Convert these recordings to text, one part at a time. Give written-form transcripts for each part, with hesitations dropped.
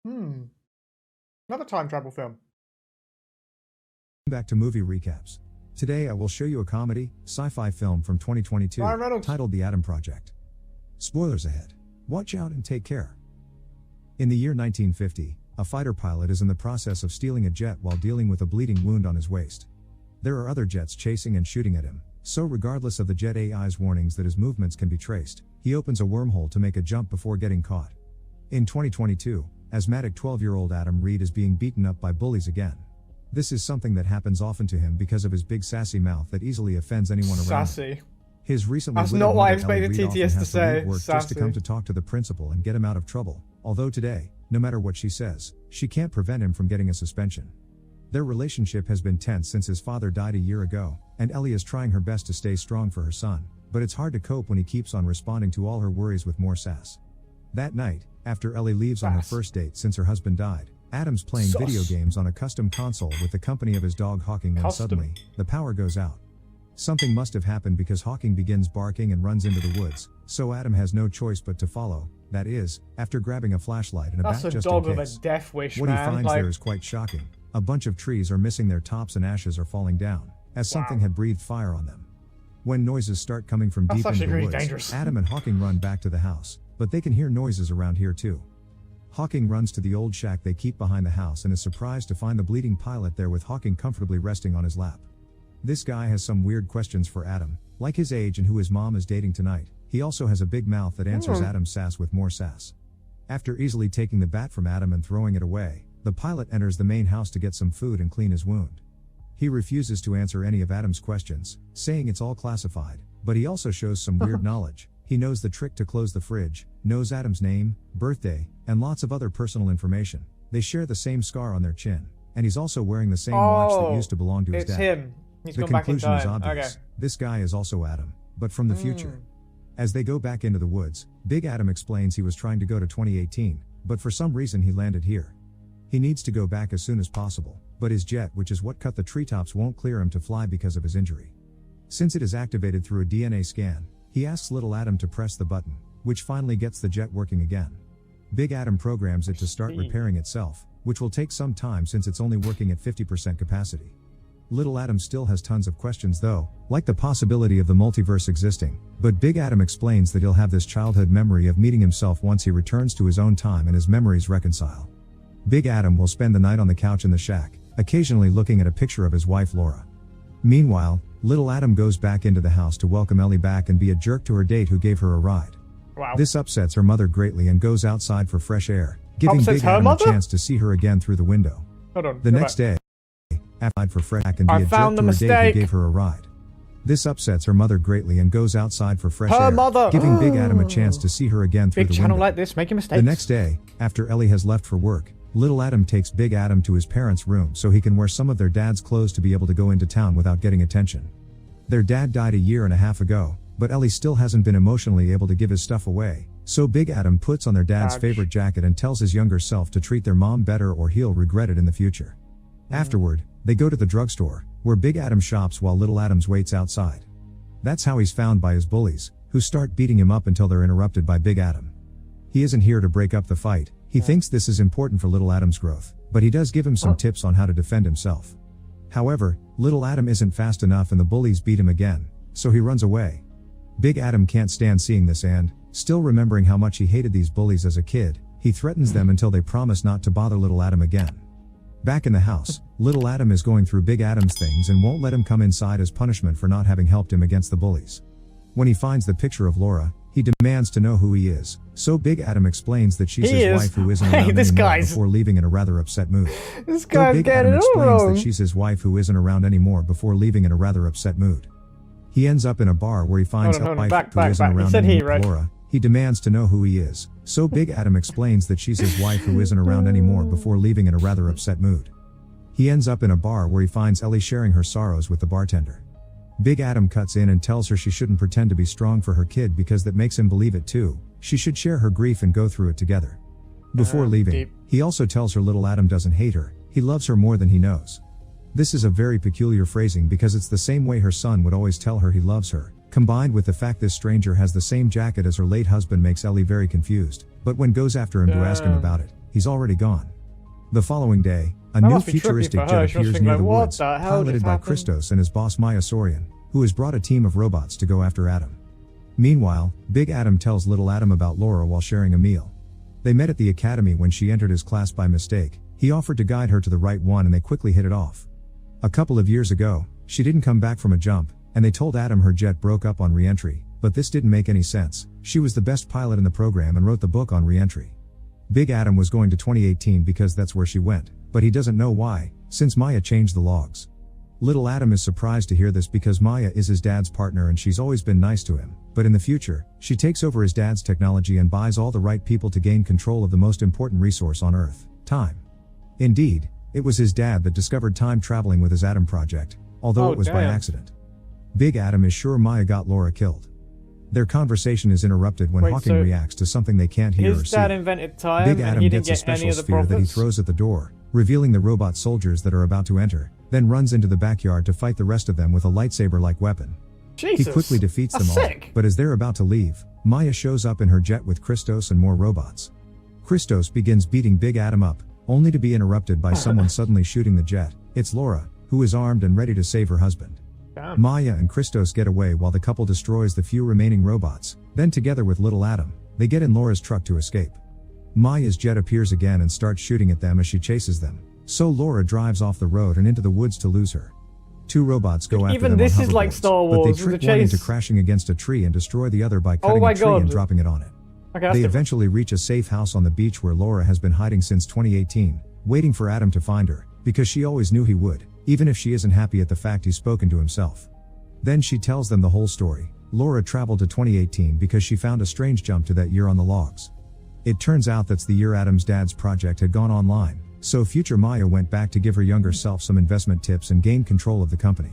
Hmm. Another time travel film. Back to movie recaps. Today I will show you a comedy, sci-fi film from 2022 Ryan Reynolds. titled The Atom Project. Spoilers ahead. Watch out and take care. In the year 1950, a fighter pilot is in the process of stealing a jet while dealing with a bleeding wound on his waist. There are other jets chasing and shooting at him, so regardless of the jet AI's warnings that his movements can be traced, he opens a wormhole to make a jump before getting caught. In 2022, asthmatic 12-year-old Adam Reed is being beaten up by bullies again. This is something that happens often to him because of his big sassy mouth that easily offends anyone around him. Sassy. His recently That's widowed not what I mother, Ellie expected Reed, often TTS to has say. leave work just to come to talk to the principal and get him out of trouble, although today, no matter what she says, she can't prevent him from getting a suspension. Their relationship has been tense since his father died a year ago, and Ellie is trying her best to stay strong for her son, but it's hard to cope when he keeps on responding to all her worries with more sass. That night, after Ellie leaves on her first date since her husband died, Adam's playing video games on a custom console with the company of his dog Hawking when suddenly, the power goes out. Something must have happened because Hawking begins barking and runs into the woods, so Adam has no choice but to follow, that is, after grabbing a flashlight and a bat just in case. That's a dog with a death wish, What man. he finds there is quite shocking. A bunch of trees are missing their tops and ashes are falling down, as something had breathed fire on them. When noises start coming from deep into the woods, Adam and Hawking run back to the house, but they can hear noises around here too. Hawking runs to the old shack they keep behind the house and is surprised to find the bleeding pilot there with Hawking comfortably resting on his lap. This guy has some weird questions for Adam, like his age and who his mom is dating tonight. He also has a big mouth that answers Adam's sass with more sass. After easily taking the bat from Adam and throwing it away, the pilot enters the main house to get some food and clean his wound. He refuses to answer any of Adam's questions, saying it's all classified, but he also shows some weird knowledge. He knows the trick to close the fridge, knows Adam's name, birthday, and lots of other personal information. They share the same scar on their chin, and he's also wearing the same watch that used to belong to his dad. It's him. He's the gone back in conclusion is time. obvious. This guy is also Adam, but from the future. As they go back into the woods, Big Adam explains he was trying to go to 2018, but for some reason he landed here. He needs to go back as soon as possible, but his jet, which is what cut the treetops, won't clear him to fly because of his injury. Since it is activated through a DNA scan, he asks little Adam to press the button, which finally gets the jet working again. Big Adam programs it to start repairing itself, which will take some time since it's only working at 50% capacity. Little Adam still has tons of questions though, like the possibility of the multiverse existing, but Big Adam explains that he'll have this childhood memory of meeting himself once he returns to his own time and his memories reconcile. Big Adam will spend the night on the couch in the shack, occasionally looking at a picture of his wife Laura. Meanwhile, little Adam goes back into the house to welcome Ellie back and be a jerk to her date who gave her a ride. This upsets her mother greatly and goes outside for fresh air, giving Big Adam a chance to see her again through the window. The next day, outside for fresh air and be a jerk to her date who gave her a ride. This upsets her mother greatly and goes outside for fresh air, giving Big Adam a chance to see her again through the window. Big channel like this, making mistakes. The next day, after Ellie has left for work, little Adam takes Big Adam to his parents' room so he can wear some of their dad's clothes to be able to go into town without getting attention. Their dad died a year and a half ago, but Ellie still hasn't been emotionally able to give his stuff away, so Big Adam puts on their dad's favorite jacket and tells his younger self to treat their mom better or he'll regret it in the future. Afterward, they go to the drugstore, where Big Adam shops while little Adams waits outside. That's how he's found by his bullies, who start beating him up until they're interrupted by Big Adam. He isn't here to break up the fight. He thinks this is important for little Adam's growth, but he does give him some tips on how to defend himself. However, little Adam isn't fast enough and the bullies beat him again, so he runs away. Big Adam can't stand seeing this and, still remembering how much he hated these bullies as a kid, he threatens them until they promise not to bother little Adam again. Back in the house, little Adam is going through Big Adam's things and won't let him come inside as punishment for not having helped him against the bullies. When he finds the picture of Laura, he demands to know who he is, so Big Adam explains that she's his wife who isn't around anymore before leaving in a rather upset mood. Big Adam explains that she's his wife who isn't around anymore before leaving in a rather upset mood. He ends up in a bar where he finds a wife who isn't around anymore, Laura. He demands to know who he is, so Big Adam explains that she's his wife who isn't around anymore before leaving in a rather upset mood. He ends up in a bar where he finds Ellie sharing her sorrows with the bartender. Big Adam cuts in and tells her she shouldn't pretend to be strong for her kid because that makes him believe it too. She should share her grief and go through it together. Before leaving, he also tells her little Adam doesn't hate her, he loves her more than he knows. This is a very peculiar phrasing because it's the same way her son would always tell her he loves her, combined with the fact this stranger has the same jacket as her late husband makes Ellie very confused, but when goes after him to ask him about it, he's already gone. The following day, a That new must be trippy futuristic for her. jet She must appears think near like, the what woods, the hell piloted just by happened? Christos and his boss Maya Sorian, who has brought a team of robots to go after Adam. Meanwhile, Big Adam tells Little Adam about Laura while sharing a meal. They met at the academy when she entered his class by mistake. He offered to guide her to the right one and they quickly hit it off. A couple of years ago, she didn't come back from a jump, and they told Adam her jet broke up on re-entry, but this didn't make any sense. She was the best pilot in the program and wrote the book on re-entry. Big Adam was going to 2018 because that's where she went, but he doesn't know why, since Maya changed the logs. Little Adam is surprised to hear this because Maya is his dad's partner and she's always been nice to him, but in the future, she takes over his dad's technology and buys all the right people to gain control of the most important resource on Earth, time. Indeed, it was his dad that discovered time traveling with his Adam project, although it was by accident. Big Adam is sure Maya got Laura killed. Their conversation is interrupted when Hawking reacts to something they can't hear or see. His dad invented time Big and Adam he didn't gets a get any special of the sphere that he profits? throws at the door, revealing the robot soldiers that are about to enter, then runs into the backyard to fight the rest of them with a lightsaber-like weapon. Jesus, He quickly defeats them that's all, sick. but as they're about to leave, Maya shows up in her jet with Christos and more robots. Christos begins beating Big Adam up, only to be interrupted by someone suddenly shooting the jet. It's Laura, who is armed and ready to save her husband. Damn. Maya and Christos get away while the couple destroys the few remaining robots, then together with Little Adam, they get in Laura's truck to escape. Maya's jet appears again and starts shooting at them as she chases them, so Laura drives off the road and into the woods to lose her. Two robots go after Even them this on is like hoverboards, Star but they Wars with trick the one into chase. crashing against a tree and destroy the other by cutting my a tree God. and dropping it on it. Okay, that's They different. eventually reach a safe house on the beach where Laura has been hiding since 2018, waiting for Adam to find her, because she always knew he would, even if she isn't happy at the fact he's spoken to himself. Then she tells them the whole story. Laura traveled to 2018 because she found a strange jump to that year on the logs. It turns out that's the year Adam's dad's project had gone online, so future Maya went back to give her younger self some investment tips and gain control of the company.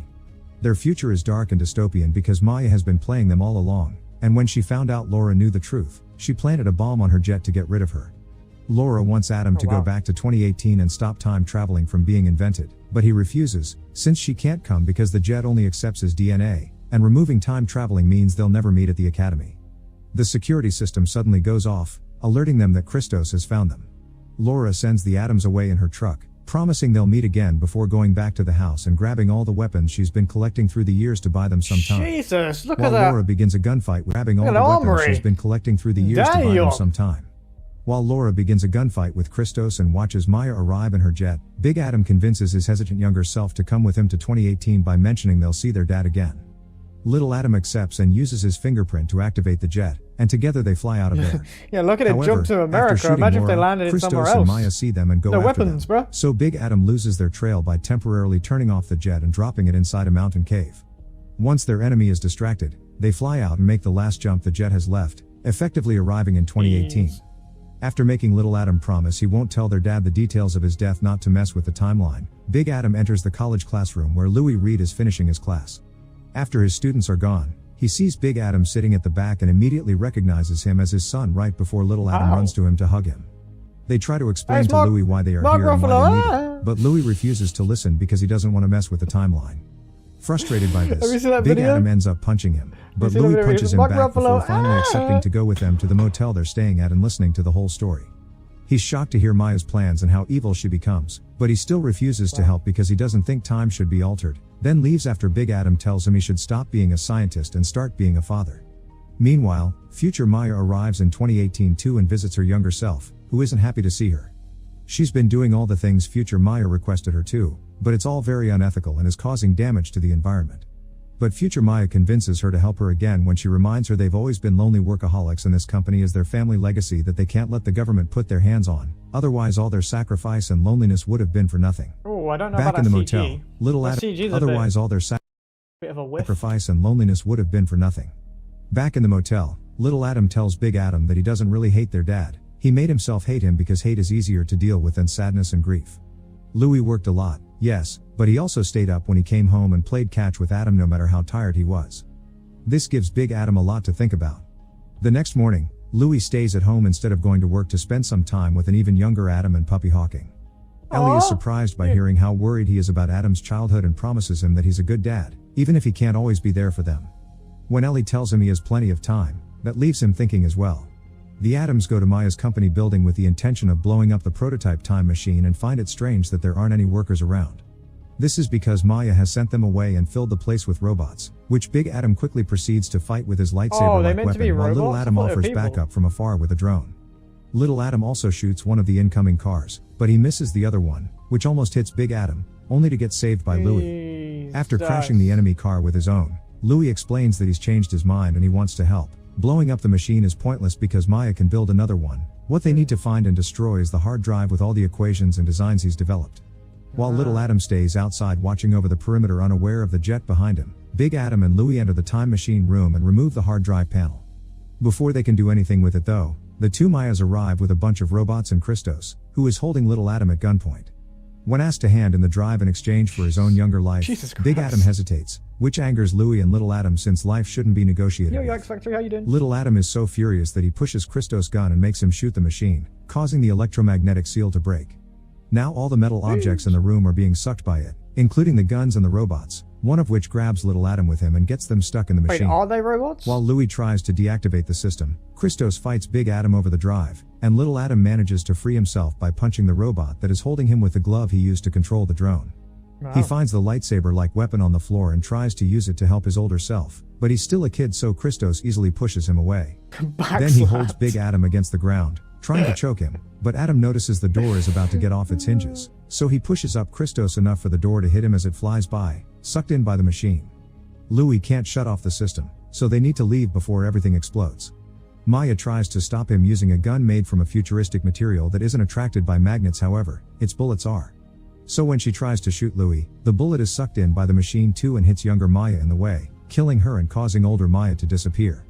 Their future is dark and dystopian because Maya has been playing them all along, and when she found out Laura knew the truth, she planted a bomb on her jet to get rid of her. Laura wants Adam to go back to 2018 and stop time traveling from being invented, but he refuses, since she can't come because the jet only accepts his DNA, and removing time traveling means they'll never meet at the academy. The security system suddenly goes off, alerting them that Christos has found them. Laura sends the Adams away in her truck, promising they'll meet again before going back to the house and grabbing all the weapons she's been collecting through the years to buy them some time. Jesus, look While at that. Laura begins a gunfight with grabbing all Look the at weapons armory. she's been collecting through the years to buy them Damn. some time. While Laura begins a gunfight with Christos and watches Maya arrive in her jet, Big Adam convinces his hesitant younger self to come with him to 2018 by mentioning they'll see their dad again. Little Adam accepts and uses his fingerprint to activate the jet, and together they fly out of there. Yeah, look at it However, jump to after America. shooting Imagine if they Laura, landed in Christos somewhere and else. Maya see them and go They're after weapons, them. bruh. So Big Adam loses their trail by temporarily turning off the jet and dropping it inside a mountain cave. Once their enemy is distracted, they fly out and make the last jump the jet has left, effectively arriving in 2018. Jeez. After making Little Adam promise he won't tell their dad the details of his death not to mess with the timeline, Big Adam enters the college classroom where Louis Reed is finishing his class. After his students are gone, he sees Big Adam sitting at the back and immediately recognizes him as his son right before Little Adam Ow. runs to him to hug him. They try to explain Hey, to Mark- Louis why they are Mark here and why they Ruffalo, need it, but Louis refuses to listen because he doesn't want to mess with the timeline. Frustrated by Have you this, seen that Big video? Adam ends up punching him, but seen that Louis video? punches him Mark back before Ruffalo, finally accepting to go with them to the motel they're staying at and listening to the whole story. He's shocked to hear Maya's plans and how evil she becomes, but he still refuses to help because he doesn't think time should be altered, then leaves after Big Adam tells him he should stop being a scientist and start being a father. Meanwhile, future Maya arrives in 2018 too and visits her younger self, who isn't happy to see her. She's been doing all the things future Maya requested her to, but it's all very unethical and is causing damage to the environment. But future Maya convinces her to help her again when she reminds her they've always been lonely workaholics and this company is their family legacy that they can't let the government put their hands on, otherwise all their sacrifice and loneliness would have been for nothing. Oh, I don't know Back about in the that motel, CG. Little That Adam, CG is a otherwise all their bit of a whiff. sacrifice and loneliness would have been for nothing. Back in the motel, Little Adam tells Big Adam that he doesn't really hate their dad, he made himself hate him because hate is easier to deal with than sadness and grief. Louis worked a lot, yes, but he also stayed up when he came home and played catch with Adam no matter how tired he was. This gives Big Adam a lot to think about. The next morning, Louis stays at home instead of going to work to spend some time with an even younger Adam and puppy Hawking. Ellie is surprised by hearing how worried he is about Adam's childhood and promises him that he's a good dad, even if he can't always be there for them. When Ellie tells him he has plenty of time, that leaves him thinking as well. The Adams go to Maya's company building with the intention of blowing up the prototype time machine and find it strange that there aren't any workers around. This is because Maya has sent them away and filled the place with robots, which Big Adam quickly proceeds to fight with his lightsaber-like weapon while Little Adam offers backup from afar with a drone. Little Adam also shoots one of the incoming cars, but he misses the other one, which almost hits Big Adam, only to get saved by Louie. After crashing the enemy car with his own, Louie explains that he's changed his mind and he wants to help. Blowing up the machine is pointless because Maya can build another one. What they need to find and destroy is the hard drive with all the equations and designs he's developed. While Little Adam stays outside watching over the perimeter unaware of the jet behind him, Big Adam and Louie enter the time machine room and remove the hard drive panel. Before they can do anything with it though, the two Mayas arrive with a bunch of robots and Christos, who is holding Little Adam at gunpoint. When asked to hand in the drive in exchange for his own younger life, Big Adam hesitates, which angers Louie and Little Adam since life shouldn't be negotiated. Yo, X Factory, how you doing? Little Adam is so furious that he pushes Christos' gun and makes him shoot the machine, causing the electromagnetic seal to break. Now all the metal objects in the room are being sucked by it, including the guns and the robots, one of which grabs Little Adam with him and gets them stuck in the machine. Wait, are they robots? While Louie tries to deactivate the system, Christos fights Big Adam over the drive, and Little Adam manages to free himself by punching the robot that is holding him with the glove he used to control the drone. Wow. He finds the lightsaber-like weapon on the floor and tries to use it to help his older self, but he's still a kid so Christos easily pushes him away. Then he holds Big Adam against the ground, trying to choke him, but Adam notices the door is about to get off its hinges, so he pushes up Christos enough for the door to hit him as it flies by, sucked in by the machine. Louie can't shut off the system, so they need to leave before everything explodes. Maya tries to stop him using a gun made from a futuristic material that isn't attracted by magnets, however, its bullets are. So when she tries to shoot Louie, the bullet is sucked in by the machine too and hits younger Maya in the way, killing her and causing older Maya to disappear.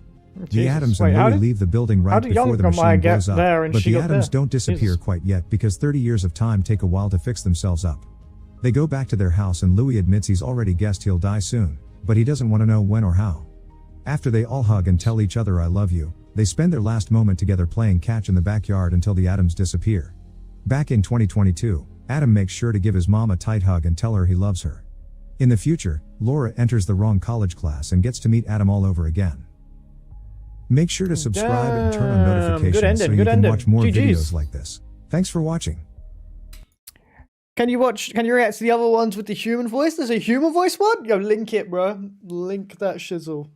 The Adams and Louie leave the building right before the machine blows up, but the Adams don't disappear quite yet because 30 years of time take a while to fix themselves up. They go back to their house and Louie admits he's already guessed he'll die soon, but he doesn't want to know when or how. After they all hug and tell each other I love you, they spend their last moment together playing catch in the backyard until the Adams disappear. Back in 2022, Adam makes sure to give his mom a tight hug and tell her he loves her. In the future, Laura enters the wrong college class and gets to meet Adam all over again. Make sure to subscribe and turn on notifications so you can watch more videos like this. Thanks for watching. Can you react to the other ones with the human voice? There's a human voice one? Yo, link it, bro. Link that shizzle.